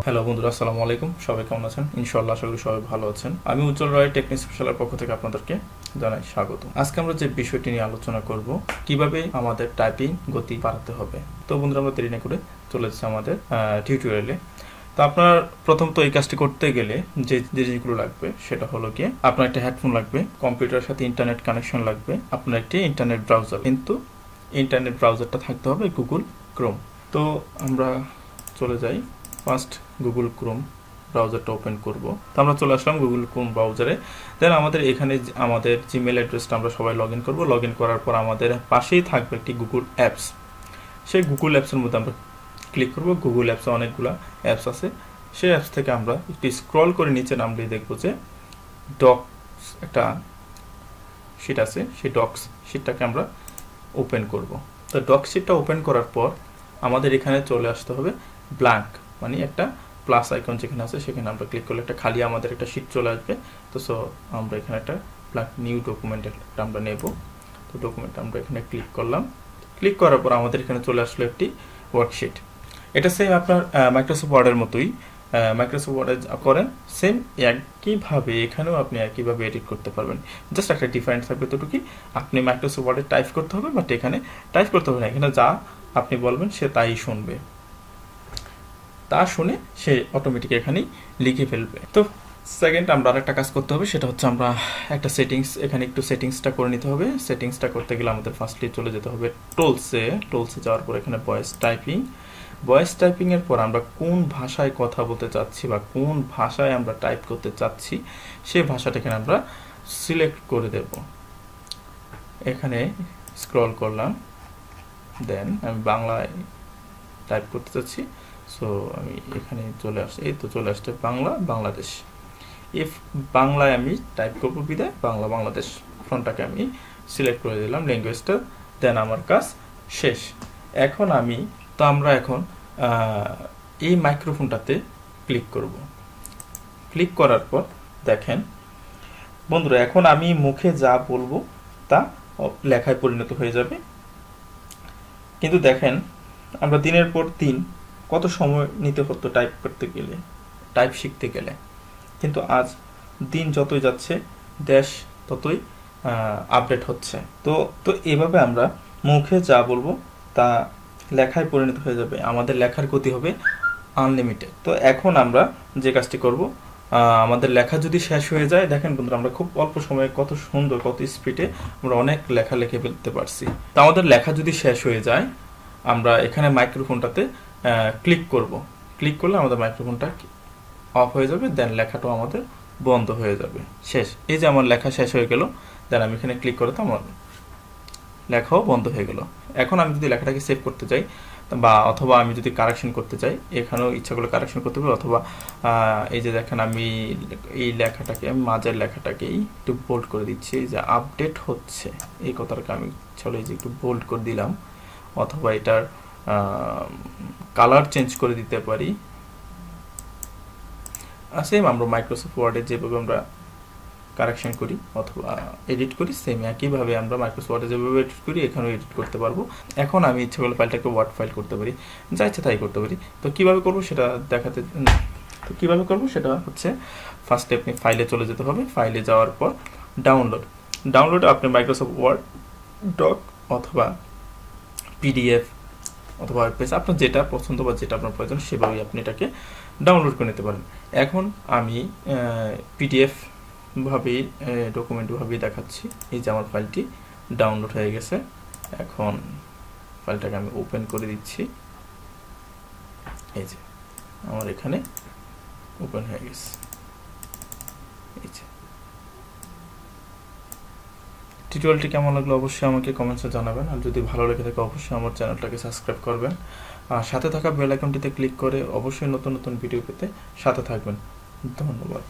Hello বন্ধুরা, আসসালামু আলাইকুম। সবাই কেমন আছেন? ইনশাআল্লাহ আশা করি সবাই ভালো আছেন। আমি উজ্জ্বল রায় টেকনিক স্পেশালের পক্ষ থেকে আপনাদেরকে জানাই স্বাগত। আজকে আমরা যে বিষয়টি নিয়ে আলোচনা করব, কিভাবে আমাদের টাইপিং গতি বাড়াতে হবে। তো বন্ধুরা, আমরা দেরি না করে চলে যাচ্ছি আমাদের টিউটোরিয়ালে। তো আপনার প্রথমত এই কাজটি করতে গেলে যে জিনিসগুলো লাগবে সেটা হলো গিয়ে আপনার একটা হেডফোন লাগবে, কম্পিউটারের সাথে ইন্টারনেট কানেকশন লাগবে, আপনার একটি ইন্টারনেট ব্রাউজার, কিন্তু ইন্টারনেট ব্রাউজারটা থাকতে হবে গুগল ক্রোম। তো আমরা চলে যাই, ফার্স্ট গুগল ক্রোম ব্রাউজারটা ওপেন করব। তো আমরা চলে আসলাম গুগল ক্রোম ব্রাউজারে। দেন আমাদের এখানে আমাদের জিমেল অ্যাড্রেসটা আমরা সবাই লগ ইন করবো। লগ ইন করার পর আমাদের পাশেই থাকবে একটি গুগল অ্যাপস। সেই গুগল অ্যাপসের মধ্যে আমরা ক্লিক করব। গুগল অ্যাপসে অনেকগুলো অ্যাপস আছে। সেই অ্যাপস থেকে আমরা একটু স্ক্রল করে নিচে নামলেই দেখবো যে ডক্স একটা শিট আছে। সেই ডক্স শিটটাকে আমরা ওপেন করব। তো ডক্স শিটটা ওপেন করার পর আমাদের এখানে চলে আসতে হবে ব্ল্যাঙ্ক, মানে একটা প্লাস আইকন যেখানে আছে সেখানে আমরা ক্লিক করলে একটা খালি আমাদের একটা শিট চলে আসবে। তো আমরা এখানে একটা ব্ল্যাঙ্ক নিউ ডকুমেন্ট একটা আমরা নেব। তো ডকুমেন্ট আমরা এখানে ক্লিক করলাম। ক্লিক করার পর আমাদের এখানে চলে আসলো একটি ওয়ার্কশিট। এটা সেম আপনার মাইক্রোসফট ওয়ার্ডের মতোই। মাইক্রোসফট ওয়ার্ডে করেন সেম একইভাবে এখানেও আপনি একইভাবে এডিট করতে পারবেন। জাস্ট একটা ডিফারেন্স থাকবে এতটুকু, আপনি মাইক্রোসফট ওয়ার্ডে টাইপ করতে হবে, বাট এখানে টাইপ করতে হবে না। এখানে যা আপনি বলবেন সে তাই শুনবে, তা শুনে সে অটোমেটিক এখানেই লিখে ফেলবে। তো সেকেন্ড আমরা আরেকটা কাজ করতে হবে, সেটা হচ্ছে আমরা একটা সেটিংস, এখানে একটু সেটিংসটা করে নিতে হবে। সেটিংসটা করতে গেলে আমাদের ফার্স্টলি চলে যেতে হবে টুলসে যাওয়ার পর এখানে ভয়েস টাইপিং এর পর আমরা কোন ভাষায় কথা বলতে চাচ্ছি বা কোন ভাষায় আমরা টাইপ করতে চাচ্ছি সেই ভাষাটা এখানে আমরা সিলেক্ট করে দেব। এখানে স্ক্রল করলাম, দেন আমি বাংলায় টাইপ করতে চাচ্ছি। সো আমি এখানে চলে আসছি, এই তো চলে আসছে বাংলাদেশ। ইফ বাংলায় আমি টাইপ করবো বিদায় বাংলাদেশ ফ্রন্টটাকে আমি সিলেক্ট করে দিলাম, ল্যাঙ্গুয়েজটা। দেন আমার কাজ শেষ। এখন আমরা এখন এই মাইক্রোফোনটাতে ক্লিক করব। ক্লিক করার পর দেখেন বন্ধুরা, এখন আমি মুখে যা বলবো তা লেখায় পরিণত হয়ে যাবে। কিন্তু দেখেন আমরা দিনের পর দিন কত সময় নিতে হতো টাইপ করতে গেলে, টাইপ শিখতে গেলে, কিন্তু আজ দিন যতই যাচ্ছে দেশ ততই আপডেট হচ্ছে। তো এভাবে আমরা মুখে যা বলবো তা লেখায় পরিণত হয়ে যাবে, আমাদের লেখার গতি হবে আনলিমিটেড। তো এখন আমরা যে কাজটি করব, আমাদের লেখা যদি শেষ হয়ে যায়, দেখেন বন্ধুরা আমরা খুব অল্প সময়ে কত সুন্দর, কত স্পিডে আমরা অনেক লেখা লিখে ফেলতে পারছি। তো আমাদের লেখা যদি শেষ হয়ে যায়, আমরা এখানে মাইক্রোফোনটাতে ক্লিক করব। ক্লিক করলে আমাদের মাইক্রোফোনটা অফ হয়ে যাবে, দেন লেখাটাও আমাদের বন্ধ হয়ে যাবে, শেষ। এই যে আমার লেখা শেষ হয়ে গেল, দেন আমি এখানে ক্লিক করতে আমার লেখাও বন্ধ হয়ে গেল। এখন আমি যদি লেখাটাকে সেভ করতে চাই বা অথবা আমি যদি কারেকশন করতে চাই, এখানেও ইচ্ছা করলে কারেকশন করতে পারি, অথবা এই যে দেখেন আমি এই লেখাটাকে, আমি মাঝের লেখাটাকেই একটু বোল্ড করে দিচ্ছি, যে আপডেট হচ্ছে এই কথাটাকে আমি চলে যে একটু বোল্ড করে দিলাম, অথবা এটার কালার চেঞ্জ করে দিতে পারি। সেম আমরা মাইক্রোসফট ওয়ার্ডে যেভাবে আমরা কারেকশন করি অথবা এডিট করি, সেম একইভাবে আমরা মাইক্রোসফট ওয়ার্ডে যেভাবে এডিট করি এখানেও এডিট করতে পারবো। এখন আমি ইচ্ছে করলে ফাইলটাকে ওয়ার্ড ফাইল করতে পারি, যা ইচ্ছে তাই করতে পারি। তো কিভাবে করবো সেটা হচ্ছে ফার্স্টে আপনি ফাইলে চলে যেতে হবে। ফাইলে যাওয়ার পর ডাউনলোড আপনি মাইক্রোসফট ওয়ার্ড ডক অথবা পিডিএফ অথবা ওয়ার্ডপ্রেস, আপনার যেটা পছন্দ বা যেটা আপনার প্রয়োজন সেভাবেই আপনি এটাকে ডাউনলোড করে নিতে পারেন। এখন আমি পিডিএফ ভাবেই ডকুমেন্ট ভাবেই দেখাচ্ছি। এই যে আমার ফাইলটি ডাউনলোড হয়ে গেছে। এখন ফাইলটাকে আমি ওপেন করে দিচ্ছি। এই যে আমার এখানে ওপেন হয়ে গেছে। এই যে টিউটোরিয়ালটি কেমন লাগলো অবশ্যই আমাকে কমেন্টসে জানাবেন, আর যদি ভালো লেগে থাকে অবশ্যই আমার চ্যানেলটাকে সাবস্ক্রাইব করবেন, আর সাথে থাকা বেল আইকনটিতে ক্লিক করে অবশ্যই নতুন নতুন ভিডিও পেতে সাথে থাকবেন। ধন্যবাদ।